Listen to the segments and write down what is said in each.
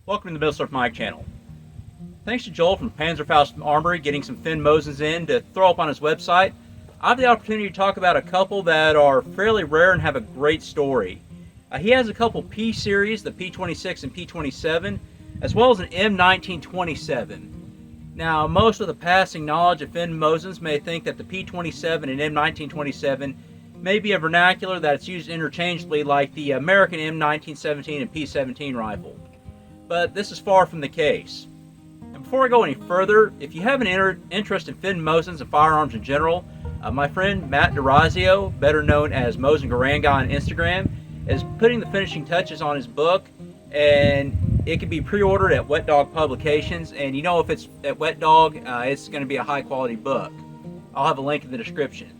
Welcome to the Milsurp Mike channel. Thanks to Joel from Panzerfaust Armory getting some Finn Mosins in to throw up on his website, I have the opportunity to talk about a couple that are fairly rare and have a great story. He has a couple P-series, the P-26 and P-27, as well as an M27. Now, most of the passing knowledge of Finn Mosins may think that the P-27 and M27 may be a vernacular that's used interchangeably like the American M1917 and P-17 rifle. But this is far from the case. And before I go any further, if you have an interest in Finn Mosins and firearms in general, my friend Matt DeRazio, better known as Mosin Garanga on Instagram, is putting the finishing touches on his book, and it can be pre-ordered at Wet Dog Publications. And you know, if it's at Wet Dog, it's going to be a high-quality book. I'll have a link in the description.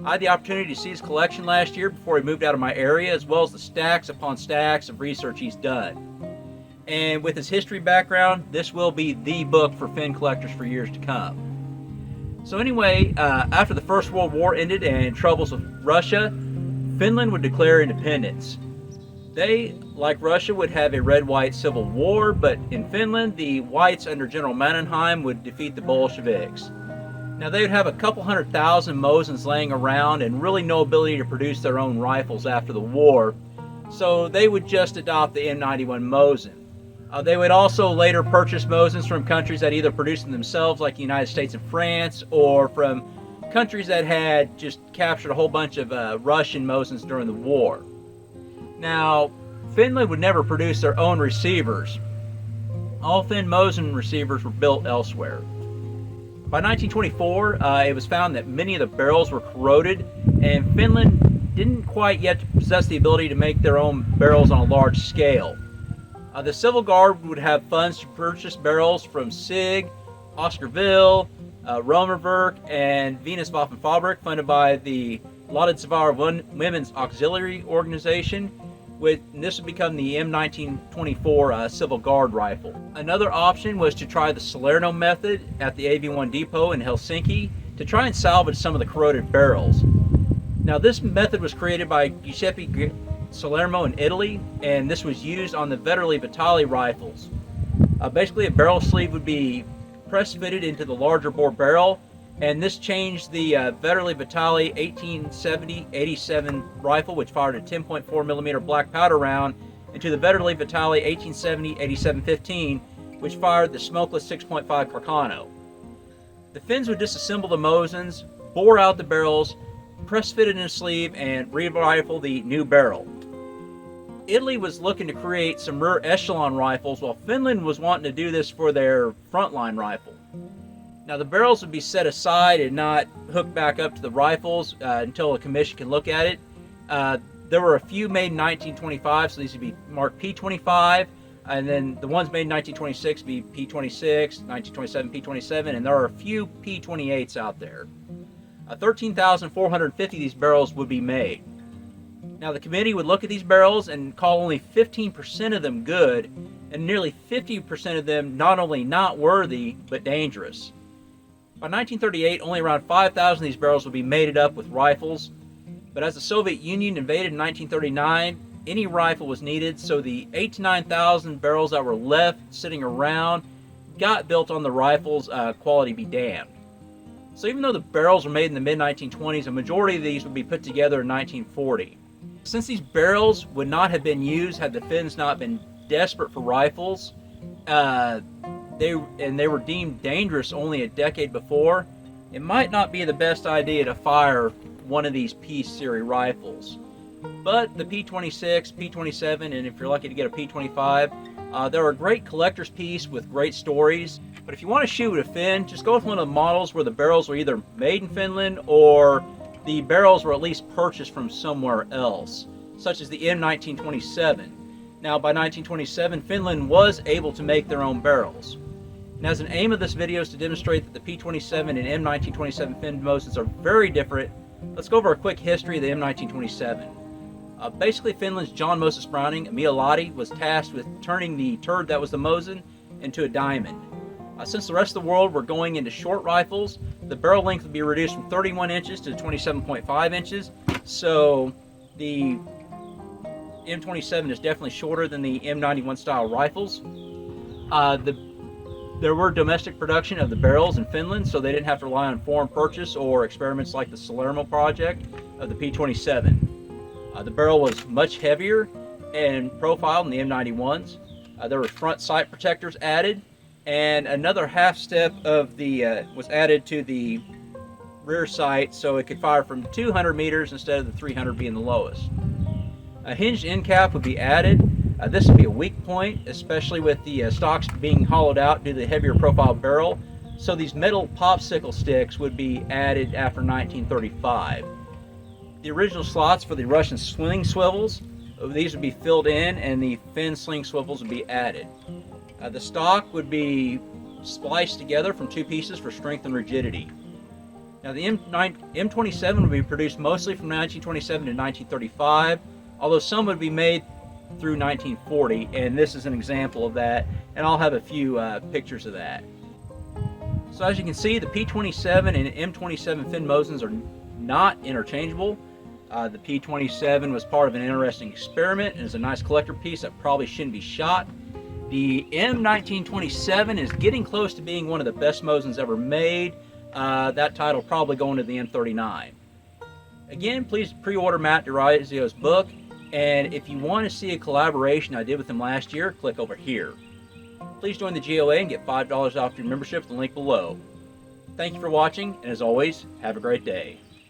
I had the opportunity to see his collection last year before he moved out of my area, as well as the stacks upon stacks of research he's done. And with his history background, this will be the book for Finn collectors for years to come. So anyway, after the First World War ended and troubles with Russia, Finland would declare independence. They, like Russia, would have a red-white civil war, but in Finland, the whites under General Mannerheim would defeat the Bolsheviks. Now, they would have a couple 100,000 Mosins laying around and really no ability to produce their own rifles after the war, so they would just adopt the M91 Mosin. They would also later purchase Mosins from countries that either produced them themselves, like the United States and France, or from countries that had just captured a whole bunch of Russian Mosins during the war. Now, Finland would never produce their own receivers. All Finn Mosin receivers were built elsewhere. By 1924, it was found that many of the barrels were corroded, and Finland didn't quite yet possess the ability to make their own barrels on a large scale. The Civil Guard would have funds to purchase barrels from SIG, Oscarville, Romerwerk, and Venuswaffenfabrik, funded by the Lahti Women's Auxiliary Organization. This would become the M1924 Civil Guard rifle. Another option was to try the Salerno method at the AV1 depot in Helsinki to try and salvage some of the corroded barrels. Now, this method was created by Giuseppe Salerno in Italy, and this was used on the Vetterli Vitali rifles. Basically, a barrel sleeve would be press-fitted into the larger bore barrel, and this changed the Vetterli Vitali 1870-87 rifle, which fired a 10.4mm black powder round, into the Vetterli Vitali 1870-87-15, which fired the smokeless 6.5 Carcano. The Finns would disassemble the Mosins, bore out the barrels, press-fit it in a sleeve, and re-rifle the new barrel. Italy was looking to create some rear echelon rifles, while Finland was wanting to do this for their frontline rifle. Now, the barrels would be set aside and not hooked back up to the rifles until a commission can look at it. There were a few made in 1925, so these would be marked P25, and then the ones made in 1926 would be P26, 1927 P27, and there are a few P28s out there. 13,450 of these barrels would be made. Now, the committee would look at these barrels and call only 15% of them good, and nearly 50% of them not only not worthy, but dangerous. By 1938, only around 5,000 of these barrels would be mated up with rifles, but as the Soviet Union invaded in 1939, any rifle was needed, so the 8,000 to 9,000 barrels that were left sitting around got built on the rifles, quality be damned. So even though the barrels were made in the mid-1920s, a majority of these would be put together in 1940. Since these barrels would not have been used had the Finns not been desperate for rifles, they were deemed dangerous only a decade before, it might not be the best idea to fire one of these P-series rifles. But the P-26, P-27, and if you're lucky to get a P-25, they're a great collector's piece with great stories. But if you want to shoot with a Finn, just go with one of the models where the barrels were either made in Finland or the barrels were at least purchased from somewhere else, such as the M1927. Now, by 1927, Finland was able to make their own barrels. And as an aim of this video is to demonstrate that the P-27 and M1927 Finn Mosins are very different, let's go over a quick history of the M1927. Basically, Finland's John Moses Browning, Amio Lahti, was tasked with turning the turd that was the Mosin into a diamond. Since the rest of the world were going into short rifles, the barrel length would be reduced from 31 inches to 27.5 inches, so the M27 is definitely shorter than the M91 style rifles. There were domestic production of the barrels in Finland, so they didn't have to rely on foreign purchase or experiments like the Salerno project of the P-27. The barrel was much heavier and profile than the M91s. There were front sight protectors added, and another half step of the was added to the rear sight so it could fire from 200 meters instead of the 300 being the lowest. A hinged end cap would be added. This would be a weak point, especially with the stocks being hollowed out due to the heavier profile barrel. So these metal popsicle sticks would be added after 1935. The original slots for the Russian sling swivels, these would be filled in, and the fin sling swivels would be added. The stock would be spliced together from two pieces for strength and rigidity. Now the M27 would be produced mostly from 1927 to 1935, although some would be made through 1940, and this is an example of that, and I'll have a few pictures of that. So as you can see, the P-27 and M27 fin Mosins are not interchangeable. The P-27 was part of an interesting experiment and is a nice collector piece that probably shouldn't be shot. The M1927 is getting close to being one of the best Mosins ever made. That title probably going to the M39. Again, please pre-order Matt DeRisio's book. And if you want to see a collaboration I did with him last year, click over here. Please join the GOA and get $5 off your membership with the link below. Thank you for watching, and as always, have a great day.